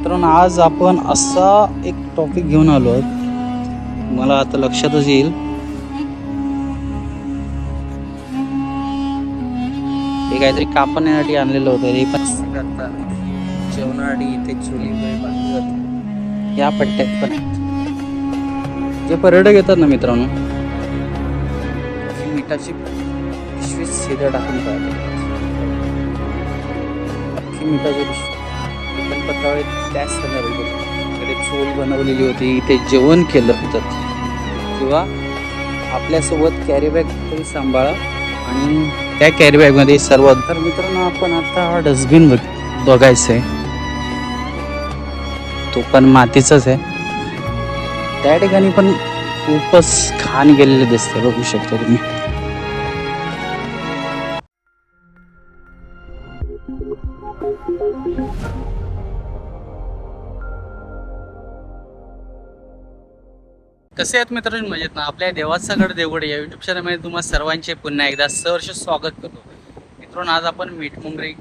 मित्रांनो, आज आपण असा एक टॉपिक घेऊन आलो आहोत, मला आता लक्षातच येईल. हे काहीतरी कापण्यासाठी आणलेलं होतं. हे पण करतात जेवणासाठी इथे चुली बांधली जाते. या पट्ट्यात पण आहेत जे पर्यटक येतात ना मित्रांनो, मिठाची पिशवी सीधा टाकून पाहते. अख्खी मिठाची पिशवी पण पत्रावळी त्याच संदर्भात चूल बनवलेली होती. इथे जेवण केलं होतं किंवा आपल्यासोबत कॅरी बॅग तरी सांभाळा आणि त्या कॅरी बॅगमध्ये सर्व. तर मित्रांनो, आपण आता डस्टबिन बघायचं आहे. तो पण मातीचाच आहे. त्या ठिकाणी पण खूपच घाण गेलेले दिसते, बघू शकता तुम्ही. कसे आहेत मित्रांनो, मजेत ना? आपल्या देवाचा गड देवगड या युट्यूब चॅनलमध्ये तुम्हाला सर्वांचे पुन्हा एकदा सहर्ष स्वागत करतो. मित्रांनो, आज आपण मीठमुंबरी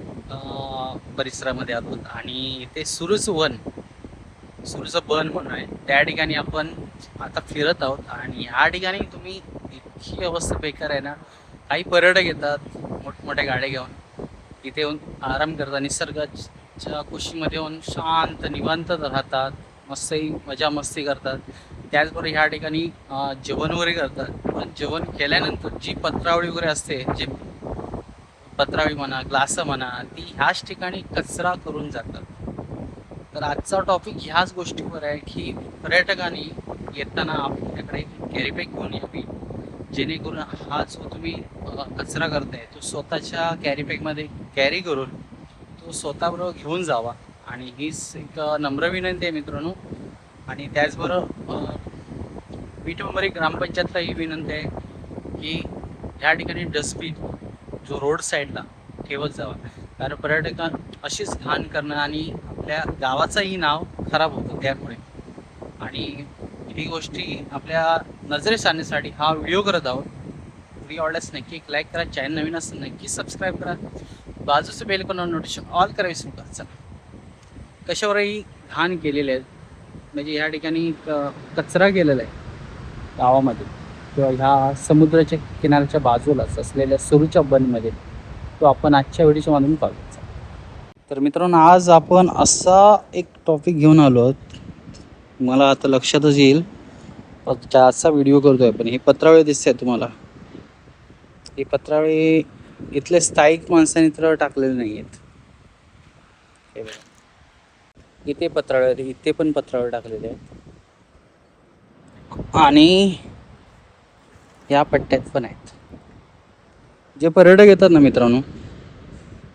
परिसरामध्ये आलो आणि इथे सुरूच बन म्हणून आहे, त्या ठिकाणी आपण आता फिरत आहोत. आणि ह्या ठिकाणी तुम्ही इतकी अवस्था बेकार आहे ना, काही पर्यटक येतात मोठमोठ्या गाड्या घेऊन, इथे येऊन आराम करतात, निसर्गाच्या कुशीमध्ये येऊन शांत निवांत राहतात, मस्तही मजा मस्ती करतात. त्याचबरोबर ह्या ठिकाणी जेवण वगैरे करतात. पण जेवण केल्यानंतर जी पत्रावळी वगैरे असते, जे पत्रावळी म्हणा, ग्लास म्हणा, ती ह्याच ठिकाणी कचरा करून जातात. तर आजचा टॉपिक ह्याच गोष्टीवर आहे की पर्यटकांनी येताना आपल्याकडे कॅरी बॅग घेऊन यावी, जेणेकरून हा जो तुम्ही कचरा करताय तो स्वतःच्या कॅरी बॅगमध्ये कॅरी करून तो स्वतःबरोबर घेऊन जावा. आणि हीच एक नम्र विनंती आहे मित्रांनो. आणि त्याचबरोबर मीठमुंबरी ग्रामपंचायतला ही विनंती आहे की ह्या ठिकाणी डस्टबिन जो रोड साईडला ठेवत जावा, कारण पर्यटकां अशीच घाण करणं आणि आपल्या गावाचंही नाव खराब होतं त्यामुळे. आणि ही गोष्टी आपल्या नजरेस आणण्यासाठी हा व्हिडिओ करत आहोत. व्हिडिओ आवडल्यास नक्की एक लाईक करा, चॅनल नवीन असेल नक्की सबस्क्राईब करा, बाजूचं बेल करून नोटिफिकेशन ऑल करा विसरू नका. चला, कशावरही घाण केलेले आहेत, म्हणजे ह्या ठिकाणी कचरा केलेला आहे गावामध्ये किंवा ह्या समुद्राच्या किनाऱ्याच्या बाजूलाच असलेल्या सुरूच्या बनमध्ये, तो आपण आजच्या व्हिडिओच्या माध्यमातून पाहूया. तर मित्रांनो, आज आपण असा एक टॉपिक घेऊन आलो आहोत, मला आता लक्षातच येईल. आजचा व्हिडिओ करतोय आपण. हे पत्रावळी दिसते तुम्हाला, हे पत्रावळी इथले स्थायिक माणसांनी तर टाकलेले नाही आहेत. हे बघा, इथे पत्रावळी, इथे पण पत्रावळी टाकलेले आहेत आणि या पट्ट्यात पण आहेत. जे पर्यटक येतात ना मित्रांनो,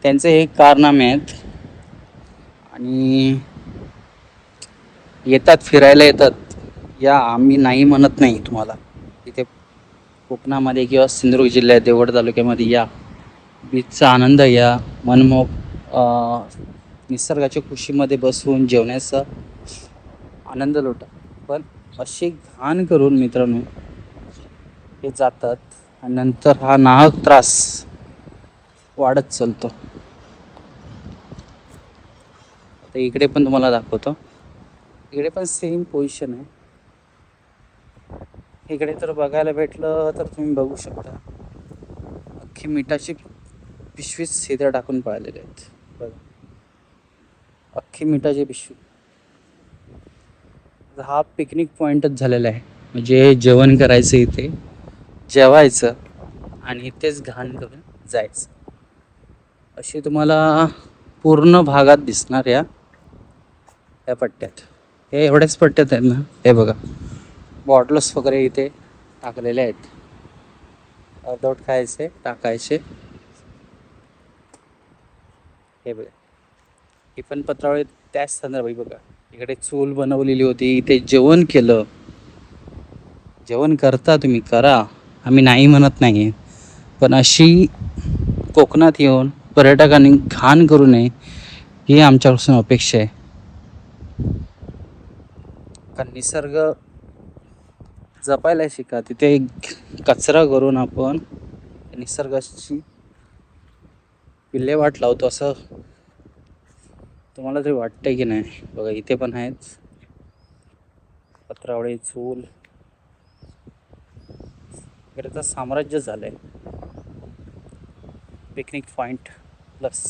त्यांचे हे कारनामे आहेत. आणि येतात, फिरायला येतात, या आम्ही नाही म्हणत नाही तुम्हाला. इथे कोकणामध्ये किंवा सिंधुदुर्ग जिल्ह्यात देवगड तालुक्यामध्ये या, बीचचा आनंद घ्या, मनमोक निसर्गाच्या कुशीमध्ये बसून जेवण्याचा आनंद लुटा. पण अशी घाण करून मित्रांनो हे जातात आणि नंतर हा नाहक त्रास वाढत चालतो. आता इकडे पण तुम्हाला दाखवतो, इकडे पण सेम पोझिशन आहे. इकडे तर बघायला भेटलं तर तुम्ही बघू शकता, अख्खी मिठाची पिशवीच सीधा टाकून पाळलेले आहेत. बघा, अख्खी मिठाची पिशवी. हा पिकनिक पॉईंटच झालेला आहे, म्हणजे जेवण करायचं, इथे जेवायचं आणि इथेच घाण करून जायचं. अशी तुम्हाला पूर्ण भागात दिसणार या पट्ट्यात. हे एवढ्याच पट्ट्यात आहेत ना. हे बघा, बॉटल्स वगैरे इथे टाकलेले आहेत, अर्धवट खायचे टाकायचे. हे बघा, ही पण पत्रावळी त्याच संदर्भात. बघा, इकडे चूल बनवलेली होती, इथे जेवण केलं. जेवण करता तुम्ही करा, आम्ही नाही म्हणत नाही, पण अशी कोकणात येऊन पर्यटकांनी घाण करू नये ही आमच्यापासून अपेक्षा आहे. कारण निसर्ग जपायला शिका. तिथे कचरा करून आपण निसर्गाची विल्हेवाट लावतो, असं तुम्हाला तरी वाटतंय की नाही? बघा इथे पण आहेत पत्रावळी, चूल वगैरेचं साम्राज्य झालंय. पिकनिक पॉइंट प्लस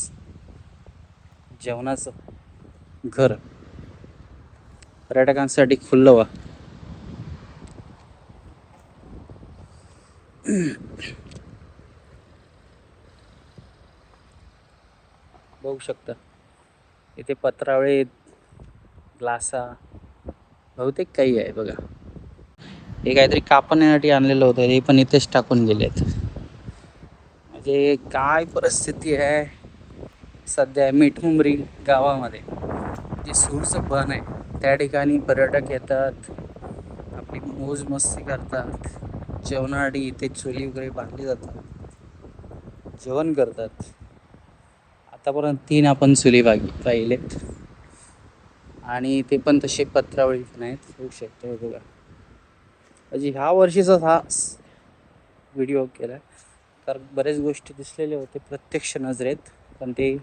जेवणाचं घर पर्यटकांसाठी खुल्लं व्हा. बघू शकता इथे पत्रावळे, ग्लासा बहुतेक काही आहे बघा. हे काहीतरी कापण्यासाठी आणलेलं होतं, हे पण इथेच टाकून गेलेत. म्हणजे काय परिस्थिती आहे सध्या मिठमुंबरी गावामध्ये. जे सूरचं बन आहे त्या ठिकाणी पर्यटक येतात, आपली मौज मस्ती करतात. जेवणासाठी इथे चुली वगैरे बांधली जातात, जेवण करतात. आतापर्यंत 3 आपण चुली पाहिलेत आणि ते पण तसे पत्रावळी नाहीत. होऊ शकतो बघा. म्हणजे ह्या वर्षीचा हा व्हिडिओ केला तर बरेच गोष्टी दिसलेले होते प्रत्यक्ष नजरेत, पण ते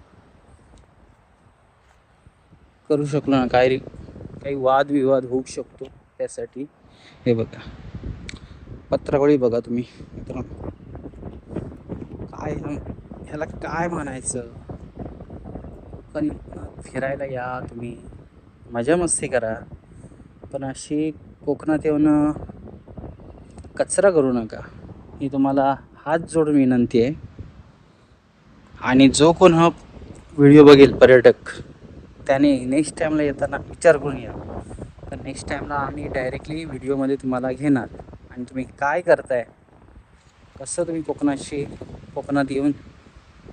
करू शकलो ना. काही वादविवाद होऊ शकतो त्यासाठी. हे बघा पत्रावळी बघा तुम्ही मित्रांनो. काय ह्याला काय म्हणायचं? पण फिरायला या तुम्ही, मजा मस्ती करा, पण अशी कोकणात येऊन कचरा करू नका. ही तुम्हाला हात जोडून विनंती आहे. आणि जो कोण हा व्हिडिओ बघेल पर्यटक, त्याने नेक्स्ट टाईमला येताना विचार करून या. तर नेक्स्ट टाईमला आम्ही डायरेक्टली व्हिडिओमध्ये तुम्हाला घेणार आणि तुम्ही काय करताय, कसं तुम्ही कोकणात येऊन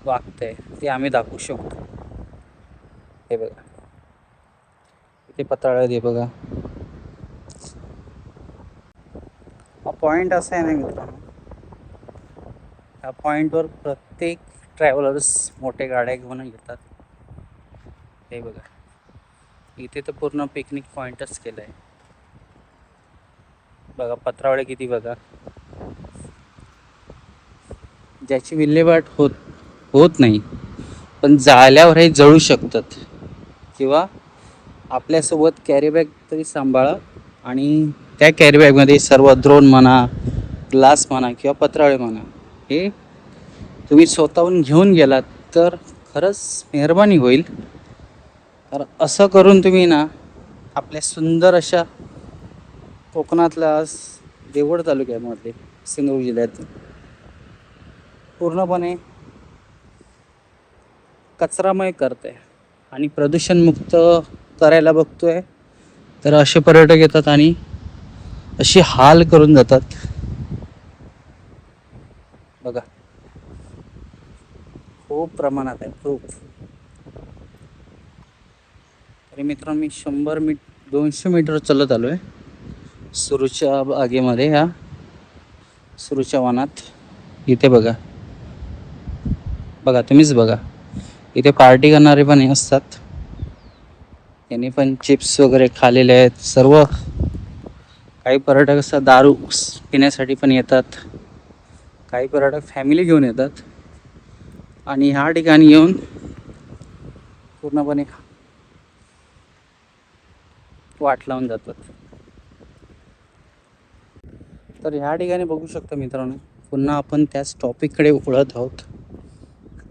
वागताय ते आम्ही दाखवू शकतो. हे बघा इथे पत्रावळ्यात हे बघा. हा पॉईंट असा आहे ना मित्रांनो, ह्या पॉईंटवर प्रत्येक ट्रॅव्हलर्स मोठे गाड्या घेऊन येतात. हे बघा इथे तर पूर्ण पिकनिक पॉईंटच केलं आहे. बघा पत्रावळे किती बघा. ज्याची विल्हेवाट होत नाही, पण जाळल्यावरही जळू शकतात. किंवा आपल्यासोबत कॅरीबॅग तरी सांभाळा आणि त्या कॅरीबॅगमध्ये सर्व द्रोण म्हणा, ग्लास म्हणा किंवा पत्रावळे म्हणा, हे तुम्ही स्वतःहून घेऊन गेलात तर खरंच मेहरबानी होईल. तर असं करून तुम्ही ना आपल्या सुंदर अशा कोकणातल्या देवगड तालुक्यामध्ये सिंधुदुर्ग जिल्ह्यात पूर्णपणे कचरामय करते आणि प्रदूषणमुक्त करायला बघतोय. तर असे पर्यटक येतात आणि अशी हाल करून जातात बघा. खूप प्रमाणात आहे, खूप. तरी मित्रांनो मी 200 मीटर चालत आलो आहे सुरूच्या बागेमध्ये, ह्या सुरूच्या वनात. इथे बघा तुम्हीच बघा. इथे पार्टी करणारे पण असतात, त्यांनी पण चिप्स वगैरे खाल्लेले आहेत सर्व. काही पर्यटक असतात दारू पिण्यासाठी पण येतात, काही पर्यटक फॅमिली घेऊन येतात आणि ह्या ठिकाणी येऊन पूर्णपणे वाट लावून जातात. तर ह्या ठिकाणी बघू शकता मित्रांनो, पुन्हा आपण त्याच टॉपिककडे वळत आहोत.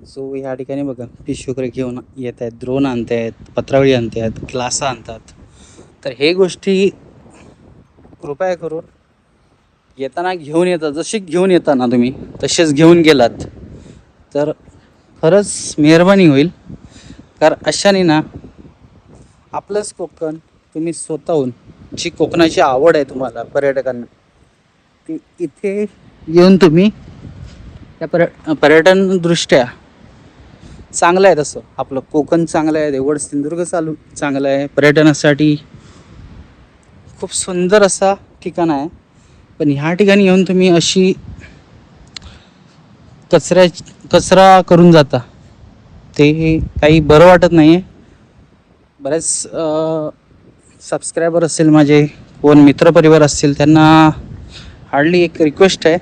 सो ह्या ठिकाणी बघा पिश वगैरे घेऊन येत आहेत, द्रोण आणत आहेत, पत्रावळी आणत आहेत, ग्लासा आणतात. तर हे गोष्टी कृपया करून येताना घेऊन येतात. जसे घेऊन येताना तुम्ही तसेच घेऊन गेलात तर खरंच मेहरबानी होईल. कारण अशाने ना आपलंच कोकण तुम्ही स्वतःहून, जी कोकणाची आवड आहे तुम्हाला पर्यटकांना, ती इथे येऊन तुम्ही त्या पर्यटनदृष्ट्या चांगलं आहे. तसं आपलं कोकण चांगलं आहे, देवगड सिंधुदुर्ग चांगलं आहे, पर्यटनासाठी खूप सुंदर असा ठिकाण आहे. पण ह्या ठिकाणी येऊन तुम्ही अशी कचरा करून जाता, ते काही बरं वाटत नाही आहे. बरेच सबस्क्रायबर असेल माझे, कोण मित्रपरिवार असतील, त्यांना हार्डली एक रिक्वेस्ट आहे,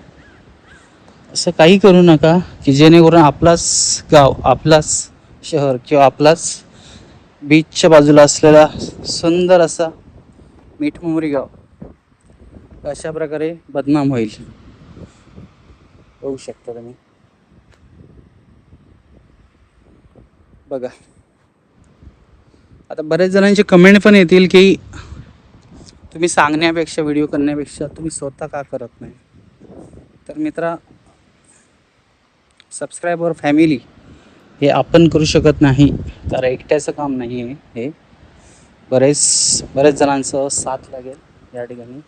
असं काही करू नका की जेणेकरून आपलाच गाव, आपलाच शहर किंवा आपलाच बीचच्या बाजूला असलेला सुंदर असा मिठमुंबरी गाव अशा प्रकारे बदनाम होईल, बघू शकता तुम्ही. बघा, आता बरेच जणांचे कमेंट पण येतील की तुम्ही सांगण्यापेक्षा, व्हिडिओ करण्यापेक्षा तुम्ही स्वतः का करत नाही. तर मित्रा, सबस्क्रायबर फॅमिली हे आपण करू शकत नाही, तर एकट्याचं काम नाही आहे हे. बरेच जणांचं साथ लागेल या ठिकाणी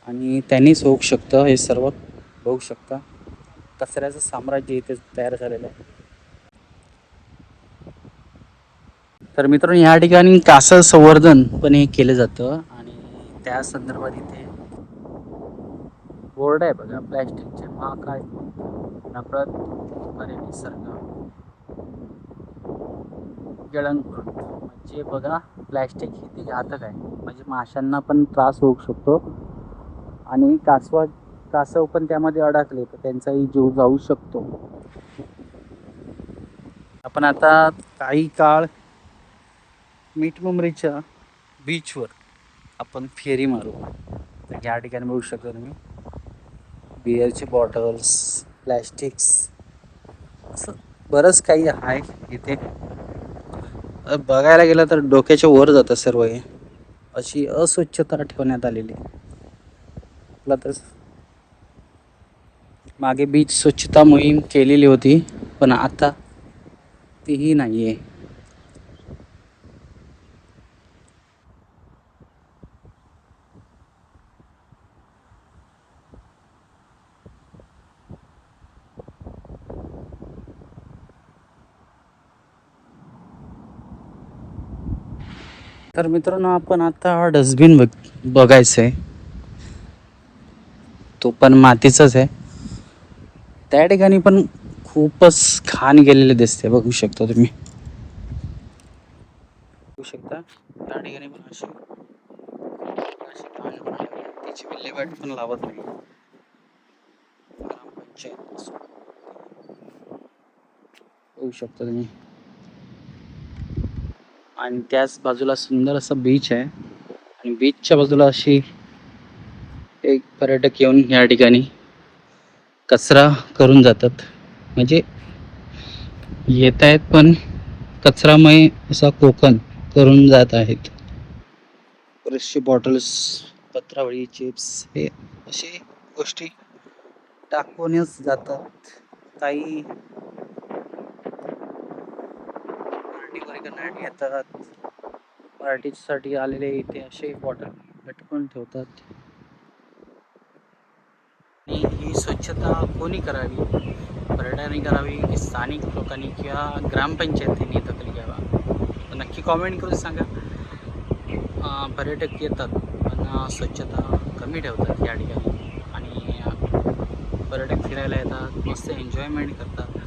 आणि त्यांनीच होऊ शकतं हे सर्व. बघू शकता कचऱ्याचं साम्राज्य इथे तयार झालेलं आहे. तर मित्रांनो, या ठिकाणी कासव संवर्धन पण हे केलं जातं आणि त्या संदर्भात इथे बोर्ड आहे बघा, प्लॅस्टिकचे महाकाय नफरत आणि निसर्ग गिळंकृत. म्हणजे बघा, प्लॅस्टिक किती घातक आहे, म्हणजे माशांना पण त्रास होऊ शकतो आणि कासव पण त्यामध्ये अडकले तर त्यांचाही जीव जाऊ शकतो. आपण आता काही काळ मिठमुंबरीच्या बीचवर आपण फेरी मारू. तर या ठिकाणी बघू शकता तुम्ही बिअरचे बॉटल्स, प्लॅस्टिक्स, असं बरंच काही आहे इथे. बघायला गेलं तर डोक्याच्या वर जातं सर्व हे. अशी अस्वच्छता ठेवण्यात आलेली आहे. आपला तर मागे बीच स्वच्छता मोहीम केलेली होती, पण आता तीही नाही आहे. तर मित्रांनो, आपण आता हा डस्टबिन बघायचा आहे. तो पण मातीचाच आहे. त्या ठिकाणी पण खूपच घाण गेलेले दिसते, बघू शकता तुम्ही. बघू शकता त्या ठिकाणी पण अशी त्याची विल्हेवाट पण लावत नाही ग्रामपंचायत. बघू शकता तुम्ही. आणि त्याच बाजूला सुंदर असा बीच आहे आणि बीचच्या बाजूला अशी एक पर्यटक येऊन या ठिकाणी कचरा करून जातात. म्हणजे येत आहेत पण कचरामय असा कोकण करून जात आहेत. बरेचसे बॉटल्स, पत्रावळी, चिप्स हे असे गोष्टी टाकूनच जातात. काही पार्टी वगैरे करण्यासाठी येतात, पार्टीसाठी आलेले इथे असे बॉटल लटकून ठेवतात. ही स्वच्छता कोणी करावी, पर्यटकांनी करावी की स्थानिक लोकांनी किंवा ग्रामपंचायतीने दखल घ्यावा, तर नक्की कॉमेंट करून सांगा. पर्यटक येतात पण स्वच्छता कमी ठेवतात या ठिकाणी आणि पर्यटक फिरायला येतात, मस्त एन्जॉयमेंट करतात,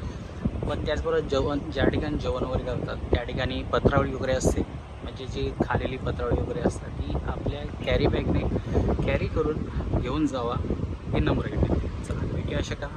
पण त्याचबरोबर ज्या ठिकाणी जेवण वगैरे करतात त्या ठिकाणी पत्रावळी वगैरे असते, म्हणजे जी खालेली पत्रावळी वगैरे असतात ती आपल्या कॅरी बॅगने कॅरी करून घेऊन जावा, हे नम्र विनंती. चला, भेटूया अशा का